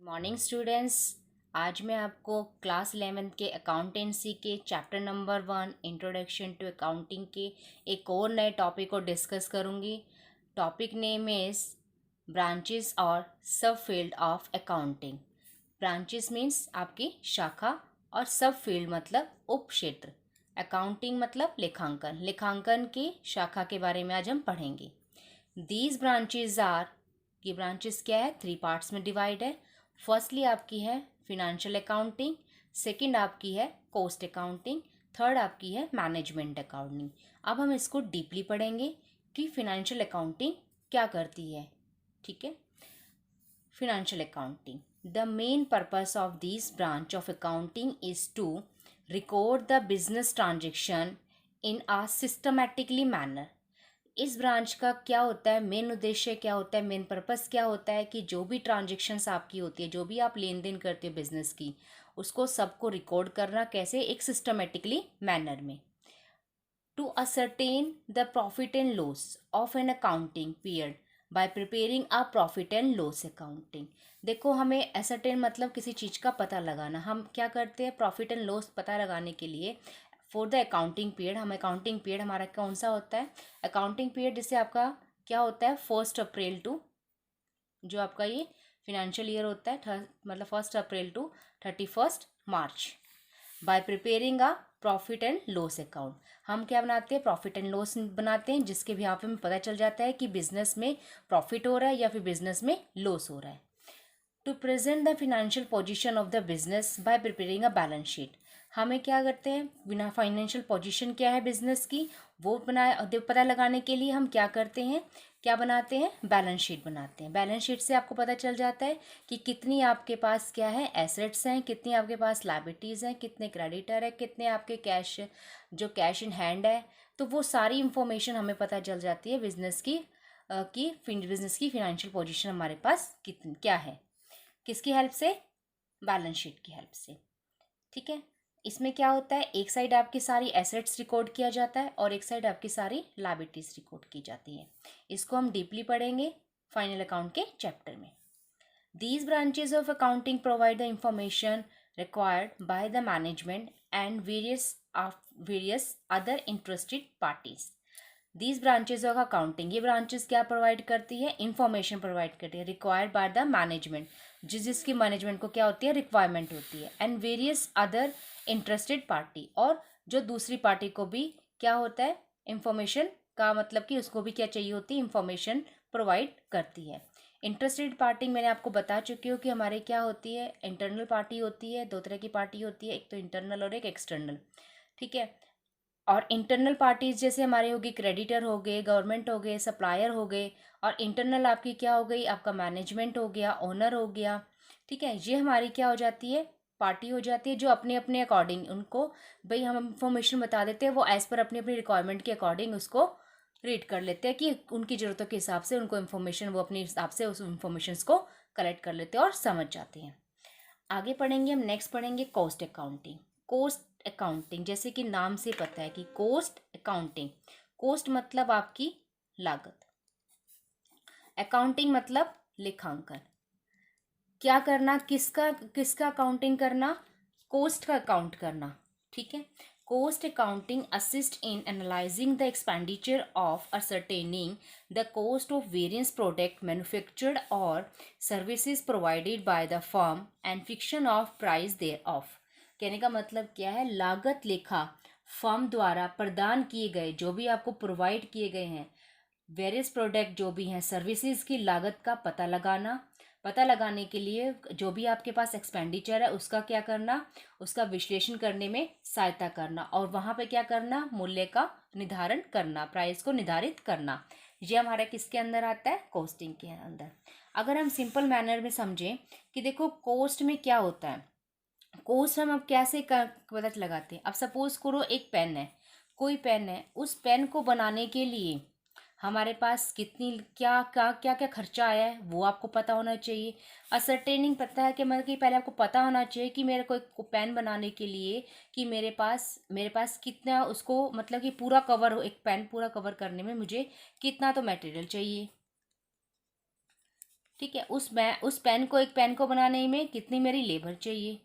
Morning students. आज मैं आपको क्लास 11th के अकाउंटेंसी के chapter number 1 introduction to accounting के एक और नए टॉपिक को डिस्कस करूंगी। टॉपिक नेम इज़ ब्रांचेस और सब field of accounting. Branches means आपकी शाखा और सब फील्ड मतलब उप क्षेत्र। अकाउंटिंग मतलब लेखांकन, लेखांकन की शाखा के बारे में आज हम पढ़ेंगे। दीज ब्रांचेज आर, ये ब्रांचेस क्या है, 3 पार्ट्स में डिवाइड है। फर्स्टली आपकी है फिनेंशियल अकाउंटिंग, सेकंड आपकी है कॉस्ट अकाउंटिंग, थर्ड आपकी है मैनेजमेंट अकाउंटिंग। अब हम इसको डीपली पढ़ेंगे कि फिनेंशियल अकाउंटिंग क्या करती है। ठीक है। Financial accounting, the main purpose of this branch of accounting is to record the business transaction in a systematically manner. इस ब्रांच का क्या होता है, मेन उद्देश्य क्या होता है, मेन पर्पस क्या होता है कि जो भी ट्रांजेक्शन्स आपकी होती है, जो भी आप लेन देन करते हो बिजनेस की, उसको सबको रिकॉर्ड करना कैसे, एक सिस्टमेटिकली मैनर में। To ascertain the profit and loss of an accounting period by preparing a profit and loss accounting. देखो, हमें असरटेन मतलब किसी चीज़ का पता लगाना। हम क्या करते हैं, प्रॉफिट एंड लॉस पता लगाने के लिए फॉर द अकाउंटिंग पीरियड, हम अकाउंटिंग पीरियड हमारा कौन सा होता है, अकाउंटिंग पीरियड जिससे आपका क्या होता है, 1 अप्रैल टू, जो आपका ये फिनेंशियल ईयर होता है मतलब 1 April to 31 March. By preparing a profit and loss account, हम क्या बनाते हैं, प्रॉफिट एंड लॉस बनाते हैं, जिसके भी यहाँ पे हमें पता चल जाता है कि बिजनेस में प्रॉफिट हो रहा है या फिर बिजनेस में लॉस हो रहा है। To present the financial position of the business by preparing a balance sheet, हमें क्या करते हैं, बिना फाइनेंशियल पोजीशन क्या है बिजनेस की, वो पता लगाने के लिए हम क्या करते हैं, क्या बनाते हैं, बैलेंस शीट बनाते हैं। बैलेंस शीट से आपको पता चल जाता है कि कितनी आपके पास क्या है, एसेट्स हैं, कितनी आपके पास लायबिलिटीज़ हैं, कितने क्रेडिटर है, कितने आपके कैश, जो कैश इन हैंड है। तो वो सारी इंफॉर्मेशन हमें पता चल जाती है बिजनेस की बिजनेस की फिनेंशियल पोजीशन हमारे पास कितनी क्या है, किसकी हेल्प से, बैलेंस शीट की हेल्प से। ठीक है। इसमें क्या होता है, एक साइड आपकी सारी एसेट्स रिकॉर्ड किया जाता है और एक साइड आपकी सारी लायबिलिटीज रिकॉर्ड की जाती है। इसको हम डीपली पढ़ेंगे फाइनल अकाउंट के चैप्टर में। These branches of accounting provide the information required by the management and various other interested parties. These branches of accounting, ये ब्रांचेस क्या प्रोवाइड करती है, इंफॉर्मेशन प्रोवाइड करती है रिक्वायर्ड बाय द मैनेजमेंट, जिसकी management को क्या होती है, रिक्वायरमेंट होती है, and various other interested party, और जो दूसरी पार्टी को भी क्या होता है, इंफॉर्मेशन का मतलब कि उसको भी क्या चाहिए होती है, इंफॉर्मेशन प्रोवाइड करती है। इंटरेस्टेड पार्टी मैंने आपको बता चुकी हूँ कि हमारे क्या होती है, इंटरनल पार्टी होती है, 2 तरह की पार्टी होती है, एक तो इंटरनल और एक एक्सटर्नल। ठीक है। और इंटरनल पार्टीज जैसे हमारे होगी, क्रेडिटर हो गए, गवर्नमेंट हो गए, सप्लायर हो गए, और इंटरनल आपकी क्या हो गई, आपका मैनेजमेंट हो गया, ओनर हो गया। ठीक है। ये हमारी क्या हो जाती है, पार्टी हो जाती है, जो अपने अपने अकॉर्डिंग उनको, भाई हम इंफॉर्मेशन बता देते हैं, वो एज़ पर अपनी अपनी रिक्वायरमेंट के अकॉर्डिंग उसको रीड कर लेते हैं कि उनकी ज़रूरतों के हिसाब से उनको इन्फॉर्मेशन, वो अपने हिसाब से उस इन्फॉर्मेशन को कलेक्ट कर लेते हैं और समझ जाते हैं। आगे पढ़ेंगे हम, नेक्स्ट पढ़ेंगे कॉस्ट अकाउंटिंग। कॉस्ट अकाउंटिंग, जैसे कि नाम से पता है कि कॉस्ट अकाउंटिंग, कॉस्ट मतलब आपकी लागत, अकाउंटिंग मतलब लेखांकन। क्या करना, किसका किसका अकाउंटिंग करना, कॉस्ट का अकाउंट करना। ठीक है। Cost accounting assist in analysing the expenditure of ascertaining the cost of various product manufactured और services provided by the firm and fixation of price thereof. कहने का मतलब क्या है, लागत लेखा फर्म द्वारा प्रदान किए गए, जो भी आपको प्रोवाइड किए गए हैं वेरियस प्रोडक्ट, जो भी हैं सर्विसेज की लागत का पता लगाना, पता लगाने के लिए जो भी आपके पास एक्सपेंडिचर है उसका क्या करना, उसका विश्लेषण करने में सहायता करना, और वहाँ पे क्या करना, मूल्य का निर्धारण करना, प्राइस को निर्धारित करना। ये हमारा किसके अंदर आता है, कॉस्टिंग के अंदर। अगर हम सिंपल मैनर में समझें कि देखो कॉस्ट में क्या होता है, कॉस्ट हम अब कैसे पता लगाते हैं। अब सपोज करो एक पेन है, कोई पेन है, उस पेन को बनाने के लिए हमारे पास कितनी क्या क्या क्या क्या खर्चा आया है वो आपको पता होना चाहिए। असरटेनिंग पता है कि मतलब कि पहले आपको पता होना चाहिए कि मेरे को पेन बनाने के लिए कि मेरे पास कितना उसको मतलब कि पूरा कवर हो, एक पेन पूरा कवर करने में मुझे कितना तो मटेरियल चाहिए। ठीक है, उस पेन को, एक पेन को बनाने में कितनी मेरी लेबर चाहिए,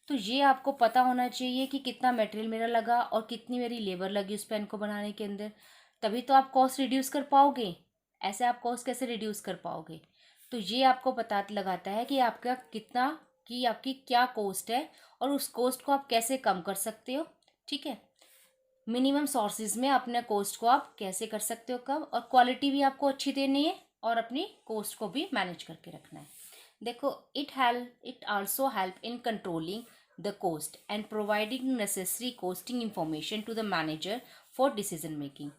तो ये आपको पता होना चाहिए कि कितना मटेरियल मेरा लगा और कितनी मेरी लेबर लगी उस पेन को बनाने के अंदर। तभी तो आप कॉस्ट रिड्यूस कर पाओगे। ऐसे आप कॉस्ट कैसे रिड्यूस कर पाओगे? तो ये आपको पता लगाता है कि आपका कितना, कि आपकी क्या कॉस्ट है और उस कॉस्ट को आप कैसे कम कर सकते हो। ठीक है, मिनिमम सोर्सेज में अपने कॉस्ट को आप कैसे कर सकते हो कम, और क्वालिटी भी आपको अच्छी देनी है और अपनी कॉस्ट को भी मैनेज करके रखना है। देखो, it also help in controlling the cost and providing necessary costing information to the manager for decision making.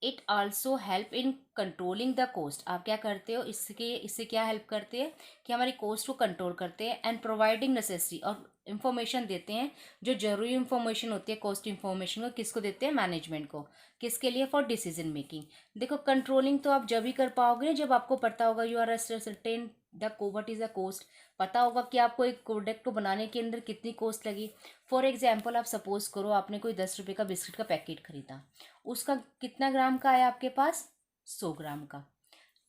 It also help in controlling the cost. आप क्या करते हो, इससे क्या हेल्प करते हैं कि हमारी कॉस्ट को कंट्रोल करते हैं, एंड प्रोवाइडिंग नेसेसरी, और इंफॉर्मेशन देते हैं जो जरूरी इंफॉर्मेशन होती है कॉस्ट इंफॉर्मेशन को, किसको देते हैं, मैनेजमेंट को। किसके लिए? For decision making. देखो, कंट्रोलिंग तो आप जब ही कर पाओगे जब आपको पता होगा, you are certain the what is the cost. पता होगा कि आपको एक प्रोडक्ट को बनाने के अंदर कितनी कॉस्ट लगी। फॉर एग्जाम्पल, आप सपोज करो आपने कोई 10 रुपये का बिस्किट का पैकेट खरीदा, उसका कितना ग्राम का आया आपके पास? 100 ग्राम का।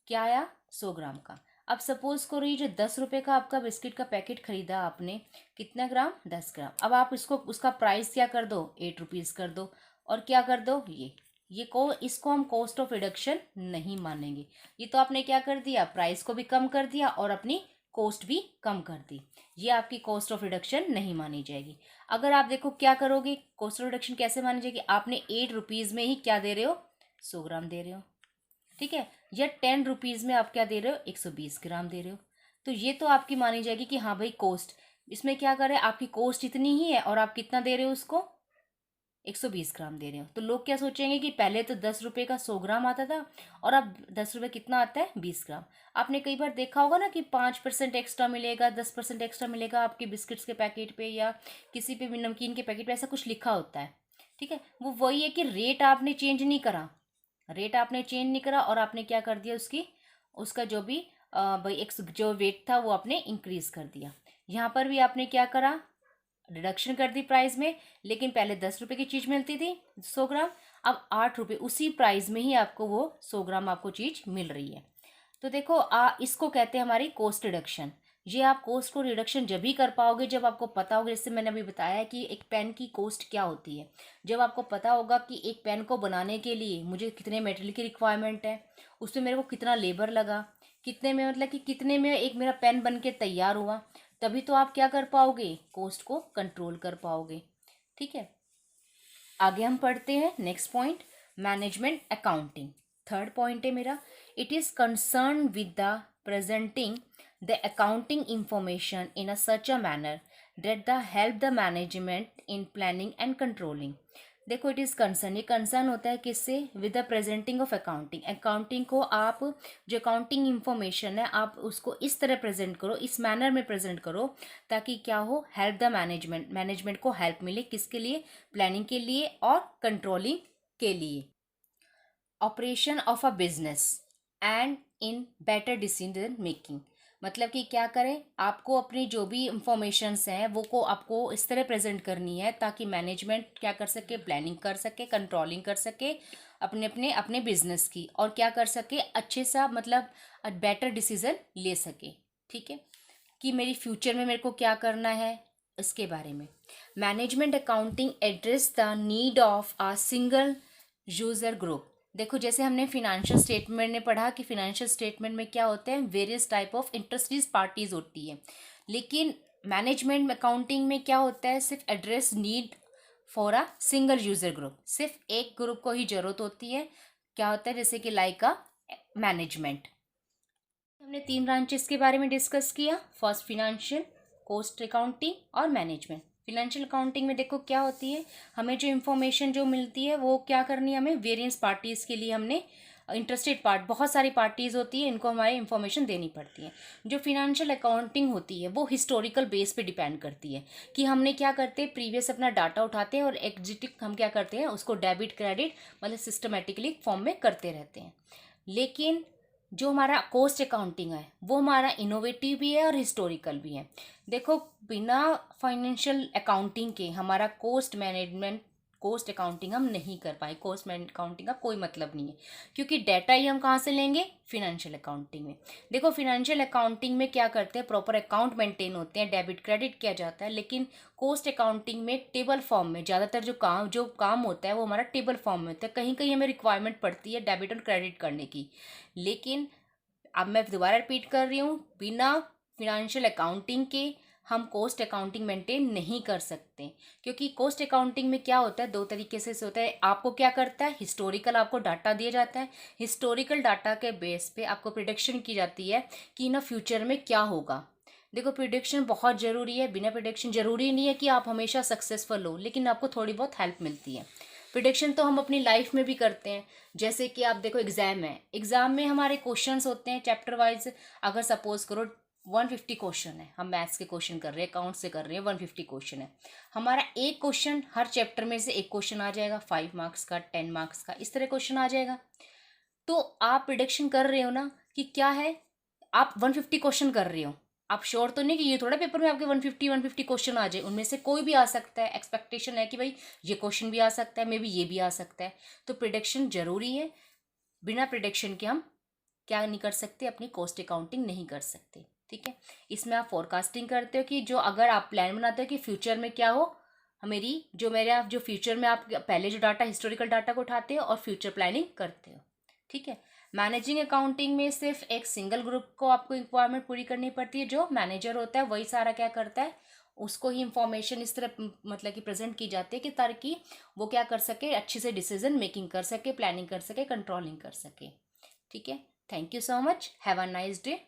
क्या आया? 100 ग्राम का। अब सपोज करो ये जो 10 रुपये का आपका बिस्किट का पैकेट खरीदा आपने, कितना ग्राम? 10 ग्राम। अब आप इसको, उसका प्राइस क्या कर दो? 8 रुपीज़ कर दो। और क्या कर दो? इसको हम कॉस्ट ऑफ रिडक्शन नहीं मानेंगे। ये तो आपने क्या कर दिया, प्राइस को भी कम कर दिया और अपनी कॉस्ट भी कम कर दी। ये आपकी कॉस्ट ऑफ रिडक्शन नहीं मानी जाएगी। अगर आप देखो क्या करोगे, कॉस्ट ऑफ रिडक्शन कैसे मानी जाएगी? आपने 8 रुपीज़ में ही क्या दे रहे हो? 100 ग्राम दे रहे हो। ठीक है, या 10 रुपीज़ में आप क्या दे रहे हो? 120 ग्राम दे रहे हो। तो ये तो आपकी मानी जाएगी कि हाँ भाई कॉस्ट, इसमें क्या करें, आपकी कॉस्ट इतनी ही है और आप कितना दे रहे हो उसको? 120 ग्राम दे रहे हो। तो लोग क्या सोचेंगे कि पहले तो 10 रुपये का 100 ग्राम आता था और अब 10 रुपये कितना आता है? 20 ग्राम। आपने कई बार देखा होगा ना कि 5% एक्स्ट्रा मिलेगा, 10% एक्स्ट्रा मिलेगा आपके बिस्किट्स के पैकेट पे या किसी पे भी नमकीन के पैकेट पे, ऐसा कुछ लिखा होता है। ठीक है, वो वही है कि रेट आपने चेंज नहीं करा, रेट आपने चेंज नहीं करा और आपने क्या कर दिया, उसका जो भी भाई एक जो वेट था वो आपने इंक्रीज कर दिया। यहाँ पर भी आपने क्या करा, रिडक्शन कर दी प्राइस में। लेकिन पहले 10 रुपये की चीज़ मिलती थी 100 ग्राम, अब 8 रुपये, उसी प्राइस में ही आपको वो 100 ग्राम आपको चीज़ मिल रही है। तो देखो, इसको कहते हैं हमारी कॉस्ट रिडक्शन। ये आप कॉस्ट को रिडक्शन जब भी कर पाओगे जब आपको पता होगा, जैसे मैंने अभी बताया कि एक पेन की कॉस्ट क्या होती है। जब आपको पता होगा कि एक पेन को बनाने के लिए मुझे कितने मटेरियल की रिक्वायरमेंट है, उसमें मेरे को कितना लेबर लगा, कितने में, मतलब कि कितने में एक मेरा पेन बन के तैयार हुआ, तभी तो आप क्या कर पाओगे, कॉस्ट को कंट्रोल कर पाओगे। ठीक है, आगे हम पढ़ते हैं next point, management accounting. Third point है मेरा, it is concern with the presenting the accounting information in a such a manner that the help the management in planning and controlling. देखो, इट इज़ कंसर्न, ये concern होता है किससे? With the presenting of accounting. Accounting को आप, जो accounting information है आप उसको इस तरह प्रेजेंट करो, इस मैनर में प्रेजेंट करो ताकि क्या हो, हेल्प द मैनेजमेंट, मैनेजमेंट को हेल्प मिले, किसके लिए? प्लानिंग के लिए और कंट्रोलिंग के लिए, operation of a business and in better decision making. मतलब कि क्या करें, आपको अपनी जो भी इंफॉर्मेशंस हैं वो को आपको इस तरह प्रेजेंट करनी है ताकि मैनेजमेंट क्या कर सके, प्लानिंग कर सके, कंट्रोलिंग कर सके अपने अपने अपने बिजनेस की, और क्या कर सके, अच्छे सा मतलब बेटर डिसीजन ले सके। ठीक है, कि मेरी फ्यूचर में मेरे को क्या करना है इसके बारे में। Management accounting address the need of a single user group. देखो, जैसे हमने फिनेंशियल स्टेटमेंट में पढ़ा कि फिनेंशियल स्टेटमेंट में क्या होते हैं, various type of interested parties होती है, लेकिन मैनेजमेंट अकाउंटिंग में क्या होता है, सिर्फ address need for a single user group, सिर्फ एक ग्रुप को ही जरूरत होती है। क्या होता है, जैसे कि लाइक अ मैनेजमेंट। हमने 3 ब्रांचेस के बारे में डिस्कस किया, फर्स्ट फिनेंशियल, कॉस्ट अकाउंटिंग और मैनेजमेंट। फिनेंशियल अकाउंटिंग में देखो क्या होती है, हमें जो इन्फॉर्मेशन जो मिलती है वो क्या करनी है, हमें वेरियस पार्टीज़ के लिए हमने इंटरेस्टेड पार्ट, बहुत सारी पार्टीज़ होती है, इनको हमारी इन्फॉर्मेशन देनी पड़ती है। जो फिनेंशियल अकाउंटिंग होती है वो हिस्टोरिकल बेस पे डिपेंड करती है कि हमने क्या करते हैं, प्रीवियस अपना डाटा उठाते हैं और एग्जिटिव हम क्या करते हैं, उसको डेबिट क्रेडिट मतलब सिस्टमेटिकली फॉर्म में करते रहते हैं। लेकिन जो हमारा कॉस्ट अकाउंटिंग है वो हमारा इनोवेटिव भी है और हिस्टोरिकल भी है। देखो, बिना फाइनेंशियल अकाउंटिंग के हमारा कॉस्ट मैनेजमेंट, कॉस्ट अकाउंटिंग हम नहीं कर पाए। कॉस्ट अकाउंटिंग का कोई मतलब नहीं है, क्योंकि डाटा ही हम कहाँ से लेंगे, फिनेंशियल अकाउंटिंग में। देखो फिनेंशियल अकाउंटिंग में क्या करते हैं, प्रॉपर अकाउंट मेंटेन होते हैं, डेबिट क्रेडिट किया जाता है, लेकिन कॉस्ट अकाउंटिंग में टेबल फॉर्म में ज़्यादातर जो काम होता है वो हमारा टेबल फॉर्म में होता है। कहीं कहीं हमें रिक्वायरमेंट पड़ती है डेबिट और क्रेडिट करने की, लेकिन अब मैं दोबारा रिपीट कर रही हूँ, बिना फिनेंशियल अकाउंटिंग के हम कॉस्ट अकाउंटिंग मेंटेन नहीं कर सकते। क्योंकि कॉस्ट अकाउंटिंग में क्या होता है, दो तरीके से होता है। आपको क्या करता है, हिस्टोरिकल आपको डाटा दिया जाता है, हिस्टोरिकल डाटा के बेस पे आपको प्रिडिक्शन की जाती है कि ना फ्यूचर में क्या होगा। देखो प्रिडिक्शन बहुत ज़रूरी है, बिना प्रिडिक्शन ज़रूरी नहीं है कि आप हमेशा सक्सेसफुल हो, लेकिन आपको थोड़ी बहुत हेल्प मिलती है। प्रिडिक्शन तो हम अपनी लाइफ में भी करते हैं, जैसे कि आप देखो एग्जाम है, एग्जाम में हमारे क्वेश्चंस होते हैं चैप्टर वाइज। अगर सपोज करो 150 क्वेश्चन है, हम मैथ्स के क्वेश्चन कर रहे हैं, अकाउंट से कर रहे हैं, 150 क्वेश्चन है, हमारा एक क्वेश्चन हर चैप्टर में से एक क्वेश्चन आ जाएगा, 5 मार्क्स का, 10 मार्क्स का, इस तरह क्वेश्चन आ जाएगा। तो आप प्रिडिक्शन कर रहे हो ना कि क्या है, आप 150 क्वेश्चन कर रहे हो, आप श्योर तो नहीं कि ये थोड़ा पेपर में आपके 150 क्वेश्चन आ जाए, उनमें से कोई भी आ सकता है। एक्सपेक्टेशन है कि भाई ये क्वेश्चन भी आ सकता है, मे बी ये भी आ सकता है। तो प्रिडिक्शन जरूरी है, बिना प्रिडिक्शन के हम क्या नहीं कर सकते, अपनी कॉस्ट अकाउंटिंग नहीं कर सकते। ठीक है, इसमें आप फोरकास्टिंग करते हो कि जो अगर आप प्लान बनाते हो कि फ्यूचर में क्या हो, मेरी जो मेरे जो फ्यूचर में आप पहले जो डाटा हिस्टोरिकल डाटा को उठाते हो और फ्यूचर प्लानिंग करते हो। ठीक है, मैनेजिंग अकाउंटिंग में सिर्फ एक सिंगल ग्रुप को आपको रिक्वायरमेंट पूरी करनी पड़ती है, जो मैनेजर होता है वही सारा क्या करता है, उसको ही इंफॉर्मेशन इस तरह मतलब कि प्रेजेंट की जाती है कि ताकि वो क्या कर सके, अच्छे से डिसीजन मेकिंग कर सके, प्लानिंग कर सके, कंट्रोलिंग कर सके। ठीक है, thank you so much, have a nice day.